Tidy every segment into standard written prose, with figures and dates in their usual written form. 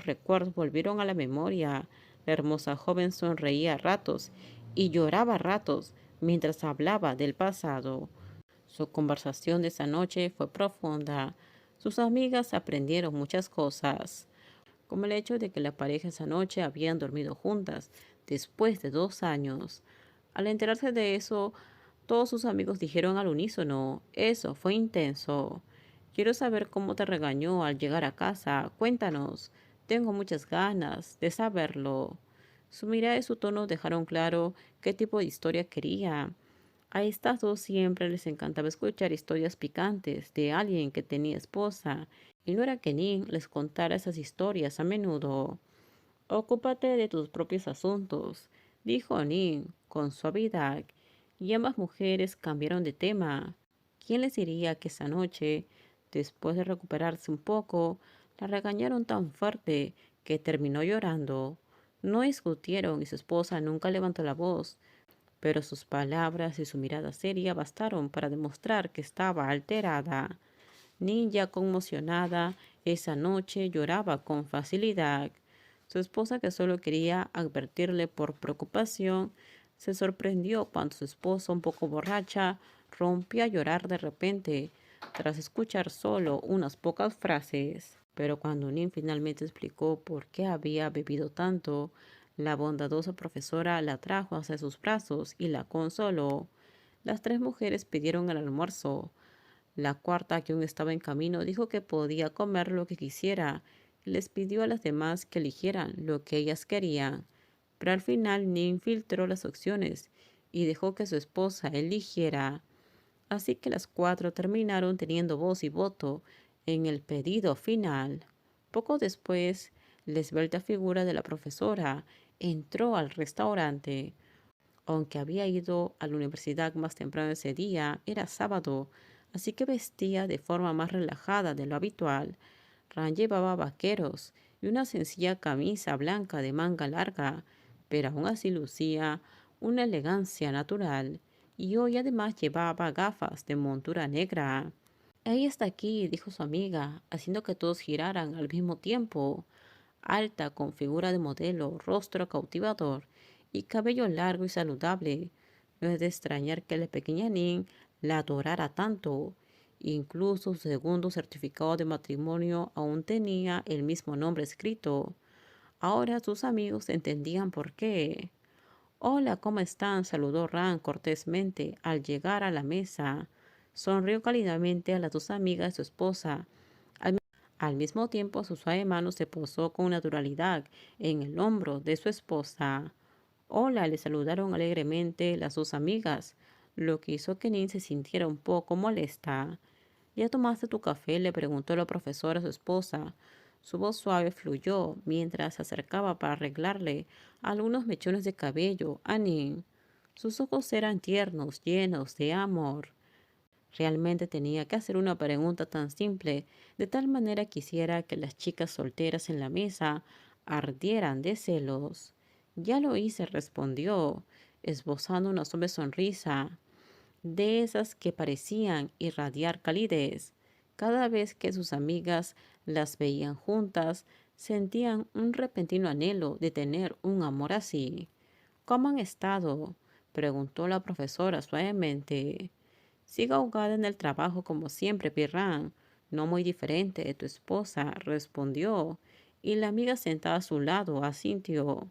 recuerdos volvieron a la memoria. La hermosa joven sonreía a ratos y lloraba a ratos mientras hablaba del pasado. Su conversación de esa noche fue profunda. Sus amigas aprendieron muchas cosas, como el hecho de que la pareja esa noche habían dormido juntas después de 2 años. Al enterarse de eso, todos sus amigos dijeron al unísono: eso fue intenso. Quiero saber cómo te regañó al llegar a casa. Cuéntanos. Tengo muchas ganas de saberlo. Su mirada y su tono dejaron claro qué tipo de historia quería. A estas dos siempre les encantaba escuchar historias picantes de alguien que tenía esposa, y no era que Nin les contara esas historias a menudo. Ocúpate de tus propios asuntos, dijo Nin con suavidad, y ambas mujeres cambiaron de tema. ¿Quién les diría que esa noche, después de recuperarse un poco, la regañaron tan fuerte que terminó llorando? No discutieron y su esposa nunca levantó la voz, pero sus palabras y su mirada seria bastaron para demostrar que estaba alterada. Ninja, conmocionada, esa noche lloraba con facilidad. Su esposa, que solo quería advertirle por preocupación, se sorprendió cuando su esposa, un poco borracha, rompió a llorar de repente, tras escuchar solo unas pocas frases. Pero cuando Nin finalmente explicó por qué había bebido tanto, la bondadosa profesora la trajo hacia sus brazos y la consoló. Las tres mujeres pidieron el almuerzo. La cuarta, que aún estaba en camino, dijo que podía comer lo que quisiera y les pidió a las demás que eligieran lo que ellas querían. Pero al final Nin filtró las opciones y dejó que su esposa eligiera. Así que las cuatro terminaron teniendo voz y voto en el pedido final. Poco después, la esbelta figura de la profesora entró al restaurante. Aunque había ido a la universidad más temprano ese día, era sábado, así que vestía de forma más relajada de lo habitual. Ran llevaba vaqueros y una sencilla camisa blanca de manga larga, pero aún así lucía una elegancia natural, y hoy además llevaba gafas de montura negra. Ella está aquí, dijo su amiga, haciendo que todos giraran al mismo tiempo. Alta, con figura de modelo, rostro cautivador y cabello largo y saludable. No es de extrañar que la pequeña Nin la adorara tanto. Incluso su segundo certificado de matrimonio aún tenía el mismo nombre escrito. Ahora sus amigos entendían por qué. Hola, ¿cómo están?, saludó Ran cortésmente al llegar a la mesa. Sonrió cálidamente a las dos amigas de su esposa. Al mismo tiempo, su suave mano se posó con naturalidad en el hombro de su esposa. Hola, le saludaron alegremente las dos amigas, lo que hizo que Nin se sintiera un poco molesta. ¿Ya tomaste tu café?, le preguntó la profesora a su esposa. Su voz suave fluyó mientras se acercaba para arreglarle algunos mechones de cabello a Nin. Sus ojos eran tiernos, llenos de amor. Realmente tenía que hacer una pregunta tan simple, de tal manera quisiera que las chicas solteras en la mesa ardieran de celos. Ya lo hice, respondió, esbozando una suave sonrisa, de esas que parecían irradiar calidez. Cada vez que sus amigas las veían juntas, sentían un repentino anhelo de tener un amor así. ¿Cómo han estado?, preguntó la profesora suavemente. Sigo ahogada en el trabajo como siempre, Pirrán. No muy diferente de tu esposa, respondió, y la amiga sentada a su lado asintió.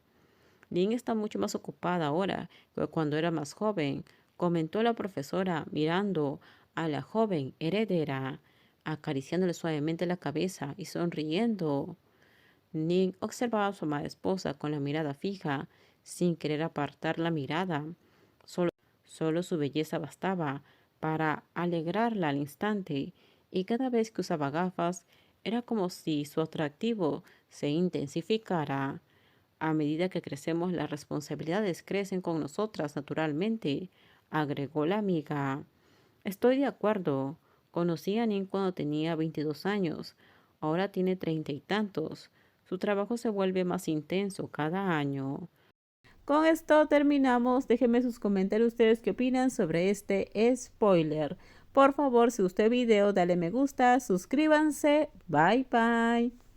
Lynn está mucho más ocupada ahora que cuando era más joven, comentó la profesora mirando a la joven heredera, acariciándole suavemente la cabeza y sonriendo. Nick observaba a su amada esposa con la mirada fija, sin querer apartar la mirada. Solo su belleza bastaba para alegrarla al instante, y cada vez que usaba gafas era como si su atractivo se intensificara. A medida que crecemos, las responsabilidades crecen con nosotras naturalmente, agregó la amiga. Estoy de acuerdo. Conocí a Nin cuando tenía 22 años. Ahora tiene 30 y tantos. Su trabajo se vuelve más intenso cada año. Con esto terminamos. Déjenme sus comentarios ustedes qué opinan sobre este spoiler. Por favor, si gustó el video, dale me gusta, suscríbanse. Bye bye.